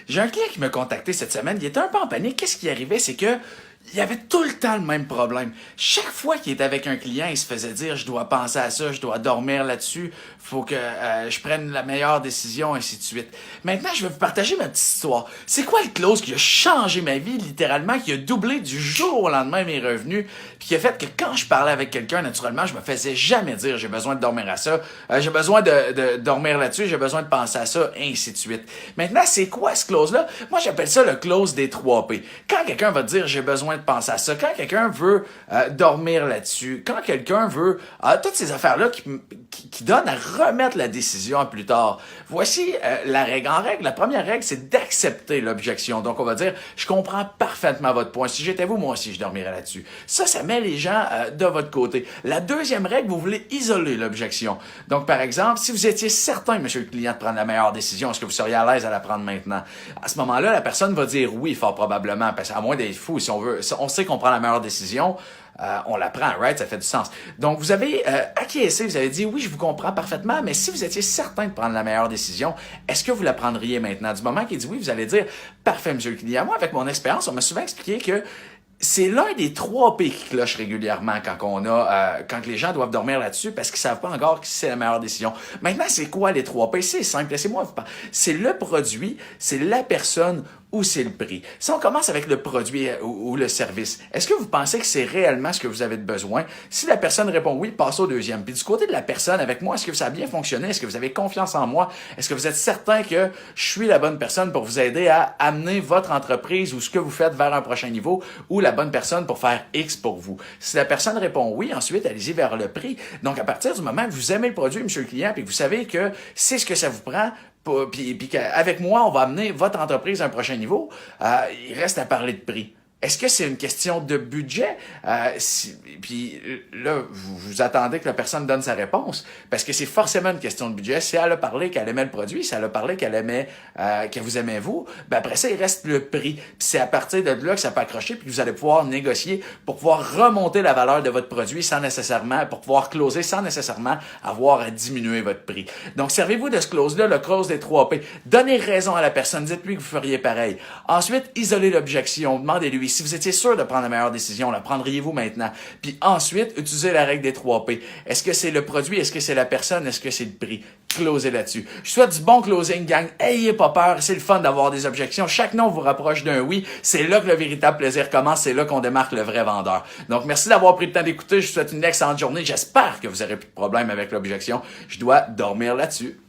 J'ai un client qui m'a contacté cette semaine, il était un peu en panique. Qu'est-ce qui arrivait, c'est que il y avait tout le temps le même problème. Chaque fois qu'il était avec un client, il se faisait dire, je dois penser à ça, je dois dormir là-dessus, faut que je prenne la meilleure décision, ainsi de suite. Maintenant, je vais vous partager ma petite histoire. C'est quoi le clause qui a changé ma vie, littéralement, qui a doublé du jour au lendemain mes revenus, puis qui a fait que quand je parlais avec quelqu'un, naturellement, je me faisais jamais dire, j'ai besoin de dormir à ça, j'ai besoin de dormir là-dessus, j'ai besoin de penser à ça, ainsi de suite. Maintenant, c'est quoi ce clause-là? Moi, j'appelle ça le clause des 3 P. Quand quelqu'un va te dire, j'ai besoin de penser à ça, quand quelqu'un veut dormir là-dessus, quand quelqu'un veut toutes ces affaires-là qui donnent à remettre la décision à plus tard. Voici la règle. En règle, la première règle, c'est d'accepter l'objection. Donc, on va dire, je comprends parfaitement votre point. Si j'étais vous, moi aussi, je dormirais là-dessus. Ça met les gens de votre côté. La deuxième règle, vous voulez isoler l'objection. Donc, par exemple, si vous étiez certain, monsieur le client, de prendre la meilleure décision, est-ce que vous seriez à l'aise à la prendre maintenant? À ce moment-là, la personne va dire oui, fort probablement, parce qu'à moins d'être fou, si on sait qu'on prend la meilleure décision, on la prend, right? Ça fait du sens. Donc, vous avez acquiescé, vous avez dit, oui, je vous comprends parfaitement, mais si vous étiez certain de prendre la meilleure décision, est-ce que vous la prendriez maintenant? Du moment qu'il dit oui, vous allez dire, parfait, monsieur le client. Moi, avec mon expérience, on m'a souvent expliqué que c'est l'un des 3 P qui cloche régulièrement quand les gens doivent dormir là-dessus parce qu'ils savent pas encore si c'est la meilleure décision. Maintenant, c'est quoi les 3 P? C'est simple, laissez-moi vous parler. C'est le produit, c'est la personne ou c'est le prix. Si on commence avec le produit ou le service, est-ce que vous pensez que c'est réellement ce que vous avez de besoin? Si la personne répond oui, passez au deuxième. Puis du côté de la personne avec moi, est-ce que ça a bien fonctionné? Est-ce que vous avez confiance en moi? Est-ce que vous êtes certain que je suis la bonne personne pour vous aider à amener votre entreprise ou ce que vous faites vers un prochain niveau ou la bonne personne pour faire X pour vous? Si la personne répond oui, ensuite, allez-y vers le prix. Donc, à partir du moment que vous aimez le produit, monsieur le client, puis que vous savez que c'est ce que ça vous prend, puis qu'avec moi, on va amener votre entreprise à un prochain niveau, il reste à parler de prix. Est-ce que c'est une question de budget? Puis là, vous attendez que la personne donne sa réponse, parce que c'est forcément une question de budget. Si elle a parlé qu'elle aimait le produit, si elle a parlé que vous aimez vous, ben après ça, il reste le prix. Puis c'est à partir de là que ça peut accrocher, puis que vous allez pouvoir négocier pour pouvoir remonter la valeur de votre produit pour pouvoir closer sans nécessairement avoir à diminuer votre prix. Donc, servez-vous de ce clause-là, le clause des 3 P. Donnez raison à la personne, dites-lui que vous feriez pareil. Ensuite, isolez l'objection, demandez-lui. Si vous étiez sûr de prendre la meilleure décision, la prendriez-vous maintenant? Puis ensuite, utilisez la règle des 3 P. Est-ce que c'est le produit? Est-ce que c'est la personne? Est-ce que c'est le prix? Closez là-dessus. Je souhaite du bon closing, gang. Ayez pas peur. C'est le fun d'avoir des objections. Chaque non vous rapproche d'un oui. C'est là que le véritable plaisir commence. C'est là qu'on démarque le vrai vendeur. Donc, merci d'avoir pris le temps d'écouter. Je vous souhaite une excellente journée. J'espère que vous n'aurez plus de problème avec l'objection. Je dois dormir là-dessus.